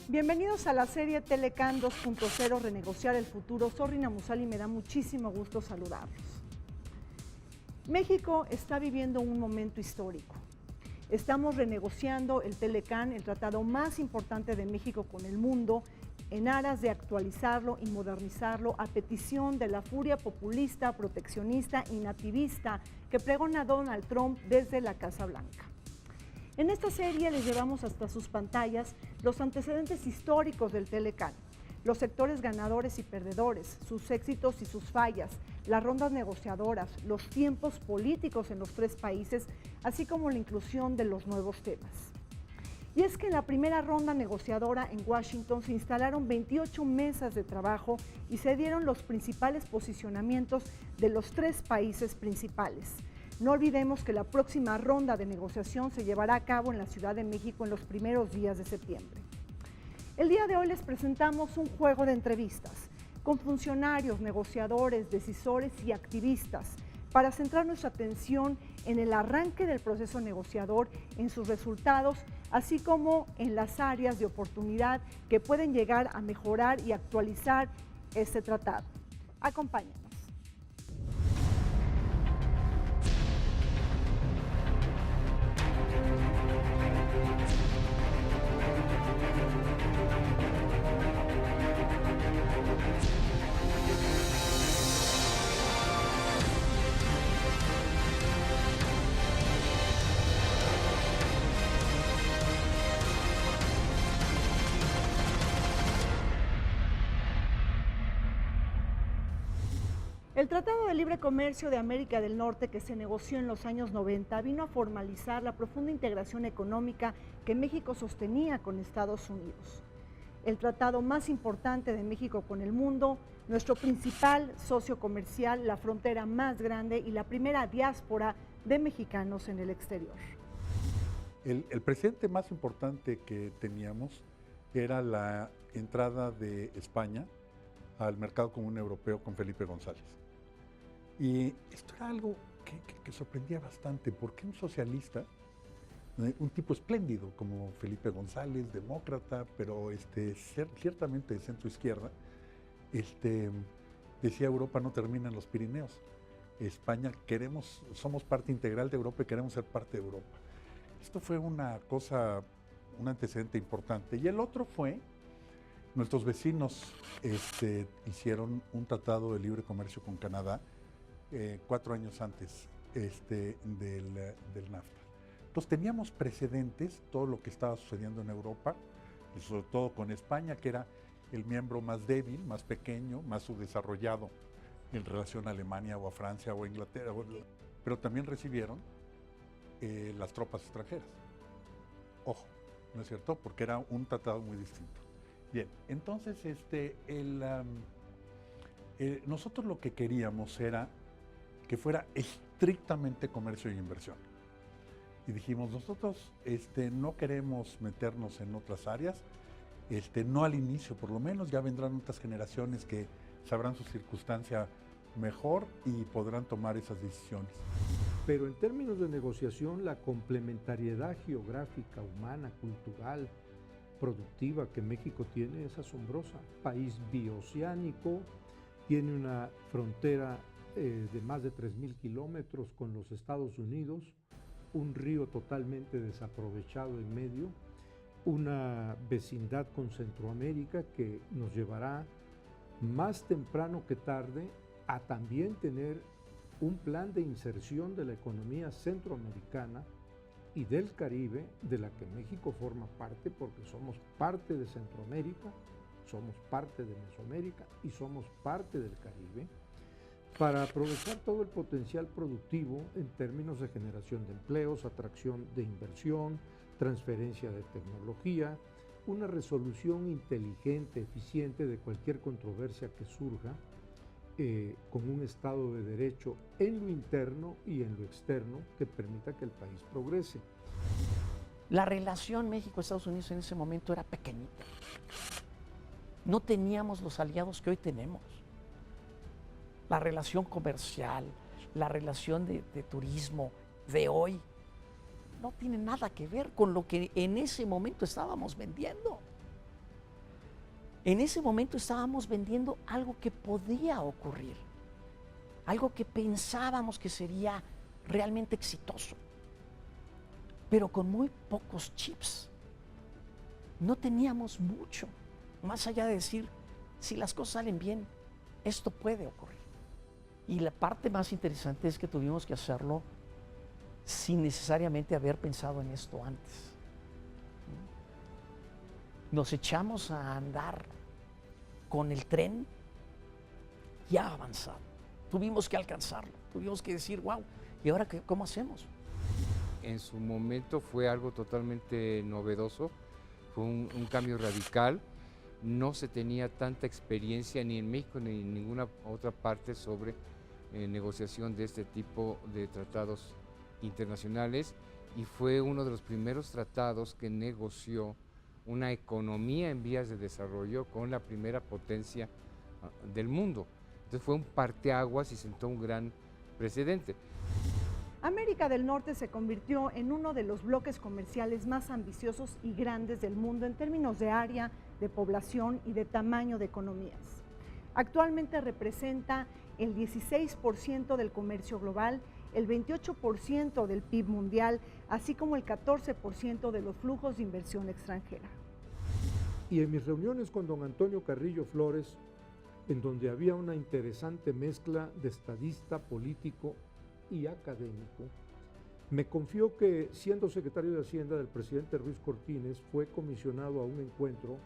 Bienvenidos a la serie Telecán 2.0, Renegociar el Futuro. Soy Rina Musali y me da muchísimo gusto saludarlos. México está viviendo un momento histórico. Estamos renegociando el Telecán, el tratado más importante de México con el mundo, en aras de actualizarlo y modernizarlo a petición de la furia populista, proteccionista y nativista que pregona Donald Trump desde la Casa Blanca. En esta serie les llevamos hasta sus pantallas los antecedentes históricos del Telecán, los sectores ganadores y perdedores, sus éxitos y sus fallas, las rondas negociadoras, los tiempos políticos en los tres países, así como la inclusión de los nuevos temas. Y es que en la primera ronda negociadora en Washington se instalaron 28 mesas de trabajo y se dieron los principales posicionamientos de los tres países principales. No olvidemos que la próxima ronda de negociación se llevará a cabo en la Ciudad de México en los primeros días de septiembre. El día de hoy les presentamos un juego de entrevistas con funcionarios, negociadores, decisores y activistas para centrar nuestra atención en el arranque del proceso negociador, en sus resultados, así como en las áreas de oportunidad que pueden llegar a mejorar y actualizar este tratado. Acompáñanos. El Tratado de Libre Comercio de América del Norte, que se negoció en los años 90, vino a formalizar la profunda integración económica que México sostenía con Estados Unidos. El tratado más importante de México con el mundo, nuestro principal socio comercial, la frontera más grande y la primera diáspora de mexicanos en el exterior. El precedente más importante que teníamos era la entrada de España al mercado común europeo con Felipe González. Y esto era algo que sorprendía bastante, porque un socialista, un tipo espléndido como Felipe González, demócrata, pero ciertamente de centro izquierda, decía: Europa no termina en los Pirineos. España somos parte integral de Europa y queremos ser parte de Europa. Esto fue un antecedente importante. Y el otro fue, nuestros vecinos hicieron un tratado de libre comercio con Canadá 4 años antes del NAFTA. Entonces teníamos precedentes, todo lo que estaba sucediendo en Europa, y sobre todo con España, que era el miembro más débil, más pequeño, más subdesarrollado en relación a Alemania o a Francia o a Inglaterra, pero también recibieron las tropas extranjeras. Ojo, ¿no es cierto? Porque era un tratado muy distinto. Bien, entonces nosotros lo que queríamos era que fuera estrictamente comercio y inversión. Y dijimos, nosotros no queremos meternos en otras áreas, no al inicio por lo menos, ya vendrán otras generaciones que sabrán su circunstancia mejor y podrán tomar esas decisiones. Pero en términos de negociación, la complementariedad geográfica, humana, cultural, productiva que México tiene es asombrosa. País bioceánico, tiene una frontera de más de 3.000 kilómetros con los Estados Unidos, un río totalmente desaprovechado en medio, una vecindad con Centroamérica que nos llevará más temprano que tarde a también tener un plan de inserción de la economía centroamericana y del Caribe, de la que México forma parte, porque somos parte de Centroamérica, somos parte de Mesoamérica y somos parte del Caribe, para aprovechar todo el potencial productivo en términos de generación de empleos, atracción de inversión, transferencia de tecnología, una resolución inteligente, eficiente de cualquier controversia que surja, con un Estado de Derecho en lo interno y en lo externo que permita que el país progrese. La relación México-Estados Unidos en ese momento era pequeñita. No teníamos los aliados que hoy tenemos. La relación comercial, la relación de turismo de hoy no tiene nada que ver con lo que en ese momento estábamos vendiendo. En ese momento estábamos vendiendo algo que podía ocurrir, algo que pensábamos que sería realmente exitoso, pero con muy pocos chips. No teníamos mucho, más allá de decir, si las cosas salen bien, esto puede ocurrir. Y la parte más interesante es que tuvimos que hacerlo sin necesariamente haber pensado en esto antes. Nos echamos a andar con el tren ya avanzado. Tuvimos que alcanzarlo, tuvimos que decir, wow, ¿y ahora qué, cómo hacemos? En su momento fue algo totalmente novedoso, fue un cambio radical. No se tenía tanta experiencia ni en México ni en ninguna otra parte sobre negociación de este tipo de tratados internacionales, y fue uno de los primeros tratados que negoció una economía en vías de desarrollo con la primera potencia del mundo. Entonces fue un parteaguas y sentó un gran precedente. América del Norte se convirtió en uno de los bloques comerciales más ambiciosos y grandes del mundo en términos de área, de población y de tamaño de economías. Actualmente representa el 16% del comercio global, el 28% del PIB mundial, así como el 14% de los flujos de inversión extranjera. Y en mis reuniones con don Antonio Carrillo Flores, en donde había una interesante mezcla de estadista, político y académico, me confió que, siendo secretario de Hacienda del presidente Ruiz Cortines, fue comisionado a un encuentro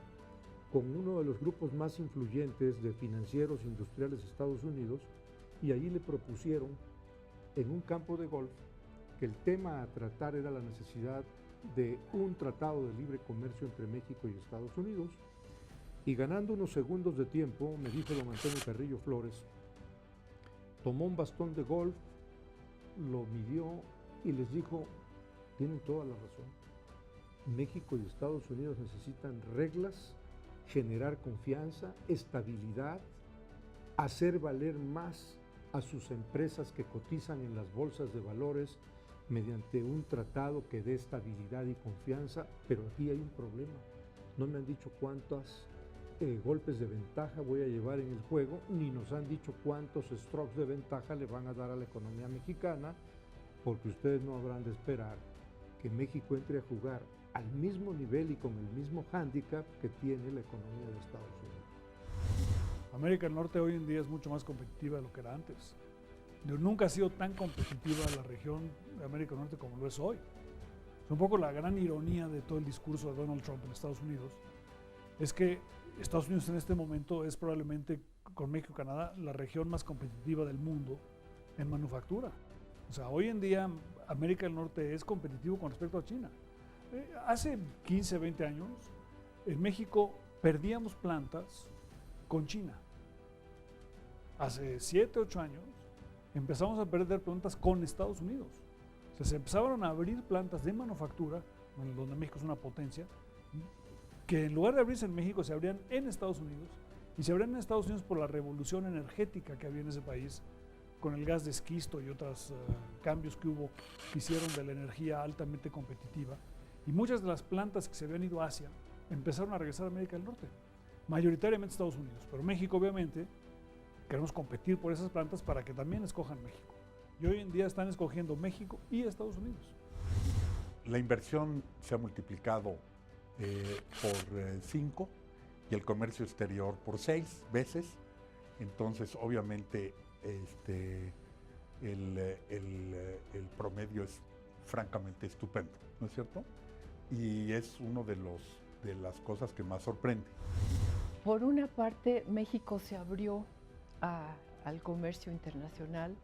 con uno de los grupos más influyentes de financieros industriales de Estados Unidos, y allí le propusieron, en un campo de golf, que el tema a tratar era la necesidad de un tratado de libre comercio entre México y Estados Unidos. Y ganando unos segundos de tiempo, me dijo don Antonio Carrillo Flores, tomó un bastón de golf, lo midió y les dijo, tienen toda la razón. México y Estados Unidos necesitan reglas, generar confianza, estabilidad, hacer valer más a sus empresas que cotizan en las bolsas de valores mediante un tratado que dé estabilidad y confianza, pero aquí hay un problema. No me han dicho cuántos golpes de ventaja voy a llevar en el juego, ni nos han dicho cuántos strokes de ventaja le van a dar a la economía mexicana, porque ustedes no habrán de esperar que México entre a jugar al mismo nivel y con el mismo hándicap que tiene la economía de Estados Unidos. América del Norte hoy en día es mucho más competitiva de lo que era antes. Nunca ha sido tan competitiva la región de América del Norte como lo es hoy. Es un poco la gran ironía de todo el discurso de Donald Trump en Estados Unidos, es que Estados Unidos en este momento es probablemente, con México y Canadá, la región más competitiva del mundo en manufactura. O sea, hoy en día América del Norte es competitivo con respecto a China. Hace 15, 20 años, en México perdíamos plantas con China. Hace 7, 8 años empezamos a perder plantas con Estados Unidos. O sea, se empezaron a abrir plantas de manufactura, donde México es una potencia, que en lugar de abrirse en México se abrían en Estados Unidos, y se abrían en Estados Unidos por la revolución energética que había en ese país, con el gas de esquisto y otros cambios que hubo, que hicieron de la energía altamente competitiva. Y muchas de las plantas que se habían ido a Asia empezaron a regresar a América del Norte, mayoritariamente Estados Unidos, pero México obviamente queremos competir por esas plantas para que también escojan México. Y hoy en día están escogiendo México y Estados Unidos. La inversión se ha multiplicado por 5 y el comercio exterior por 6 veces. Entonces, obviamente, el promedio es francamente estupendo, ¿no es cierto? Y es uno de las cosas que más sorprende. Por una parte, México se abrió al comercio internacional,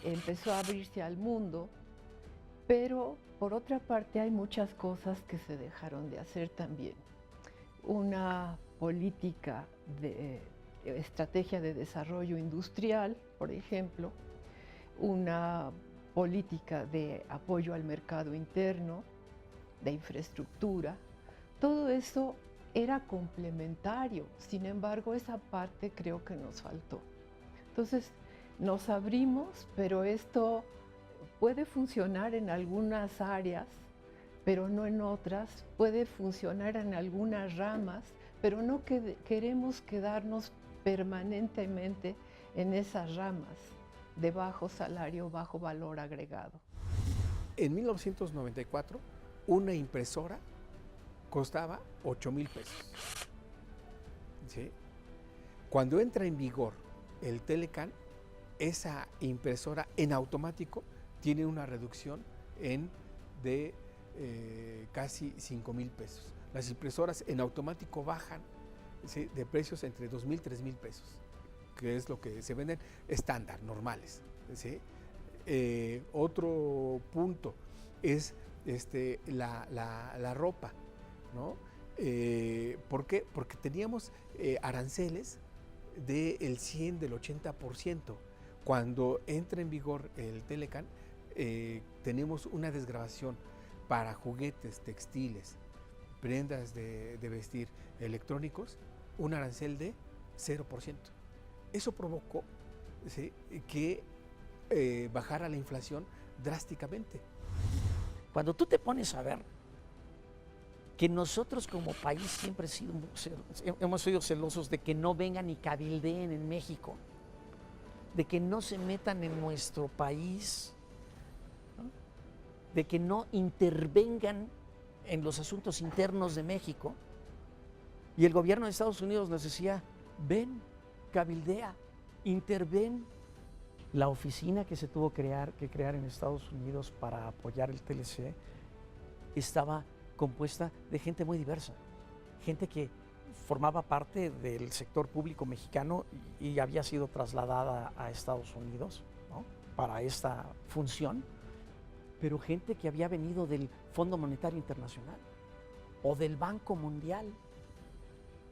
empezó a abrirse al mundo, pero por otra parte hay muchas cosas que se dejaron de hacer también. Una política de estrategia de desarrollo industrial, por ejemplo, una política de apoyo al mercado interno, de infraestructura, todo eso era complementario, sin embargo esa parte creo que nos faltó. Entonces nos abrimos, pero esto puede funcionar en algunas áreas, pero no en otras, puede funcionar en algunas ramas, pero no queremos quedarnos permanentemente en esas ramas de bajo salario, bajo valor agregado. En 1994, una impresora costaba 8,000 pesos. ¿Sí? Cuando entra en vigor el Telecan, esa impresora en automático tiene una reducción de casi 5,000 pesos. Las impresoras en automático bajan, ¿sí?, de precios entre 2,000 y 3,000 pesos, que es lo que se venden estándar, normales. ¿Sí? Otro punto es la ropa, ¿no? ¿Por qué? Porque teníamos aranceles del 100, del 80%. Cuando entra en vigor el Telecan, tenemos una desgravación para juguetes, textiles, prendas de vestir, electrónicos, un arancel de 0%. Eso provocó, ¿sí?, que bajara la inflación drásticamente. Cuando tú te pones a ver que nosotros como país siempre hemos sido celosos de que no vengan y cabildeen en México, de que no se metan en nuestro país, ¿no?, de que no intervengan en los asuntos internos de México, y el gobierno de Estados Unidos nos decía, ven, cabildea, interven. La oficina que se tuvo que crear en Estados Unidos para apoyar el TLC estaba compuesta de gente muy diversa, gente que formaba parte del sector público mexicano y había sido trasladada a Estados Unidos, ¿no?, para esta función, pero gente que había venido del Fondo Monetario Internacional o del Banco Mundial,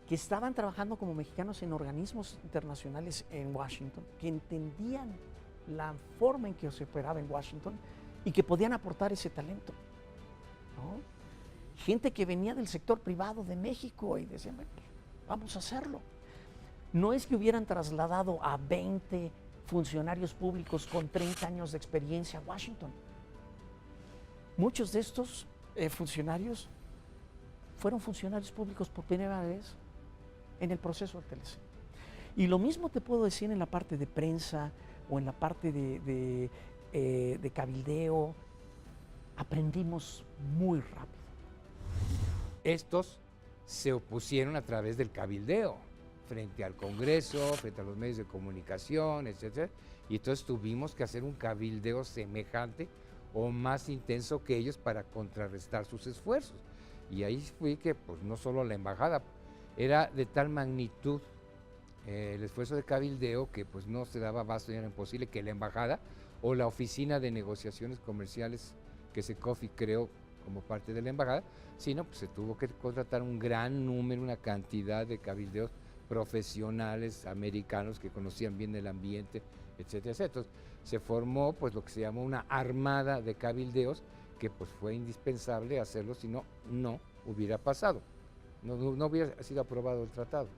que estaban trabajando como mexicanos en organismos internacionales en Washington, que entendían la forma en que se operaba en Washington y que podían aportar ese talento, ¿no? Gente que venía del sector privado de México y decían, bueno, vamos a hacerlo. No es que hubieran trasladado a 20 funcionarios públicos con 30 años de experiencia a Washington. Muchos de estos funcionarios fueron funcionarios públicos por primera vez en el proceso del TLC. Y lo mismo te puedo decir en la parte de prensa o en la parte de cabildeo. Aprendimos muy rápido. Estos se opusieron a través del cabildeo, frente al Congreso, frente a los medios de comunicación, etcétera, y entonces tuvimos que hacer un cabildeo semejante o más intenso que ellos para contrarrestar sus esfuerzos. Y ahí fue que, pues, no solo la embajada, era de tal magnitud el esfuerzo de cabildeo que pues no se daba abasto y era imposible que la embajada o la oficina de negociaciones comerciales que SECOFI creó como parte de la embajada, sino pues se tuvo que contratar un gran número, una cantidad de cabildeos profesionales americanos que conocían bien el ambiente, etcétera, etcétera. Entonces, se formó pues lo que se llamó una armada de cabildeos que pues fue indispensable hacerlo, si no, no hubiera pasado, no hubiera sido aprobado el tratado.